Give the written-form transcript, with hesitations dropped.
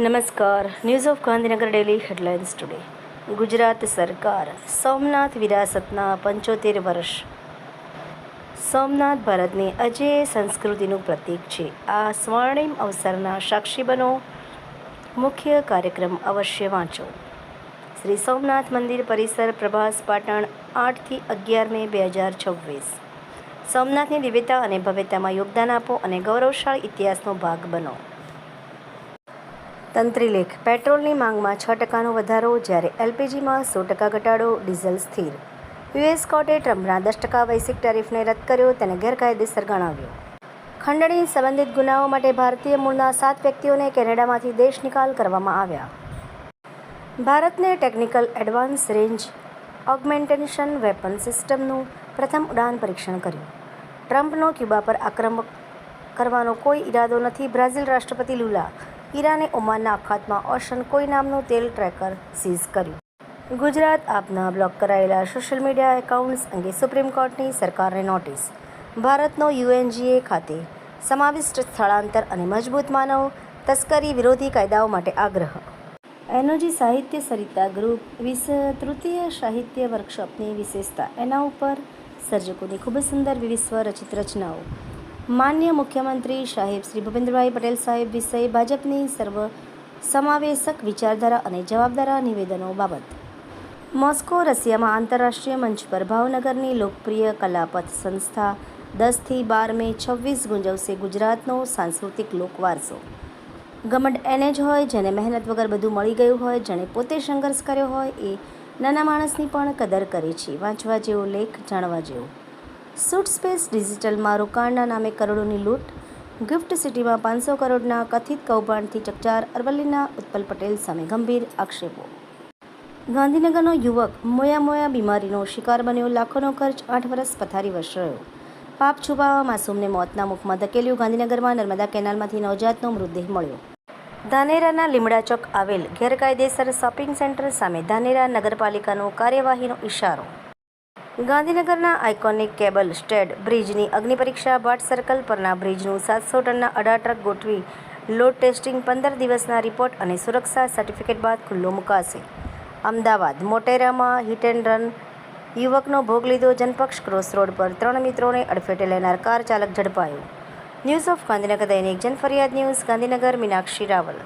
નમસ્કાર. News of Gandhinagar daily headlines today. Gujarat સરકાર સોમનાથ વિરાસતના 75 વર્ષ. સોમનાથ ભારતની અજેય સંસ્કૃતિનું પ્રતીક છે. આ સ્વર્ણિમ અવસરના સાક્ષી બનો. મુખ્ય કાર્યક્રમ અવશ્ય વાંચો. શ્રી સોમનાથ મંદિર પરિસર, પ્રભાસ, પાટણ, 8 થી 11 મે 2026. સોમનાથની દિવ્યતા અને ભવ્યતામાં યોગદાન આપો અને ગૌરવશાળી ઇતિહાસનો ભાગ બનો. તંત્રીલેખ. પેટ્રોલની માંગમાં 6% વધારો, જ્યારે એલપીજીમાં 100% ઘટાડો. ડીઝલ સ્થિર. યુએસ કોર્ટે ટ્રમ્પના 10% વૈશ્વિક ટેરિફને રદ કર્યો, તેને ગેરકાયદેસર ગણાવ્યો. ખંડણી સંબંધિત ગુનાઓ માટે ભારતીય મૂળના 7 વ્યક્તિઓને કેનેડામાંથી દેશ નિકાલ કરવામાં આવ્યા. ભારતને technical advance range augmentation weapon સિસ્ટમનું પ્રથમ ઉડાન પરીક્ષણ કર્યું. ટ્રમ્પનો ક્યુબા પર આક્રમણ કરવાનો કોઈ ઇરાદો નથી. બ્રાઝિલ રાષ્ટ્રપતિ લુલા. ઈરાને ઓમાનના અખાતમાં ઓશન કોઈ નામનું તેલ ટ્રેકર સીઝ કર્યું. ગુજરાત આપના બ્લોક કરાયેલા સોશિયલ મીડિયા એકાઉન્ટ્સ અંગે સુપ્રીમ કોર્ટની સરકારને નોટિસ. ભારતનો યુએનજીએ ખાતે સમાવિષ્ટ સ્થળાંતર અને મજબૂત માનવ તસ્કરી વિરોધી કાયદાઓ માટે આગ્રહ. એનોજી સાહિત્ય સરિતા ગ્રુપ તૃતીય સાહિત્ય વર્કશોપની વિશેષતા એના ઉપર સર્જકોની ખૂબ જ સુંદર વિવિધ સ્વરચિત રચનાઓ. માન્ય મુખ્યમંત્રી સાહેબ શ્રી ભૂપેન્દ્રભાઈ પટેલ સાહેબ વિષય ભાજપની સર્વ સમાવેશક વિચારધારા અને જવાબદાર નિવેદનો બાબત. મોસ્કો, રશિયામાં આંતરરાષ્ટ્રીય મંચ પર ભાવનગરની લોકપ્રિય કલાપથ સંસ્થા 10 થી 12 મે 26 ગુંજવશે ગુજરાતનો સાંસ્કૃતિક લોકવારસો. ગમંડ એને જ હોય જેને મહેનત વગર બધું મળી ગયું હોય, જેણે પોતે સંઘર્ષ કર્યો હોય, એ નાના માણસની પણ કદર કરે છે. વાંચવા જેવો લેખ, જાણવા જેવો. સૂટ સ્પેસ ડિજિટલમાં રોકાણના નામે કરોડોની લૂંટ. ગિફ્ટ સિટીમાં 500 કરોડના કથિત કૌભાંડથી ચકચાર. અરવલ્લીના ઉત્પલ પટેલ સામે ગંભીર આક્ષેપો. ગાંધીનગરનો યુવક મોયા બીમારીનો શિકાર બન્યો. લાખોનો ખર્ચ, 8 વર્ષ પથારી વશ રહ્યો. પાપ છુપાવવા માસૂમને મોતના મુખમાં ધકેલ્યું. ગાંધીનગરમાં નર્મદા કેનાલમાંથી નવજાતનો મૃતદેહ મળ્યો. ધાનેરાના લીમડા ચોક આવેલ ગેરકાયદેસર શોપિંગ સેન્ટર સામે ધાનેરા નગરપાલિકાનો કાર્યવાહીનો ઇશારો. ગાંધીનગરના આઇકોનિક કેબલ સ્ટેડ બ્રિજની અગ્નિ પરીક્ષા. ભાટ સર્કલ પરના બ્રિજનું 700 ટનના 18 ટ્રક ગોઠવી લોડ ટેસ્ટિંગ. 15 દિવસના રિપોર્ટ અને સુરક્ષા સર્ટિફિકેટ બાદ ખુલ્લો મુકાશે. અમદાવાદ મોટેરામાં હિટ એન્ડ રન. યુવકનો ભોગ લીધો. જનપક્ષ ક્રોસ રોડ પર 3 મિત્રોને અડફેટે લેનાર કાર ચાલક ઝડપાયો. ન્યૂઝ ઓફ ગાંધીનગર દૈનિક જનફરિયાદ ન્યૂઝ ગાંધીનગર. મીનાક્ષી રાવલ.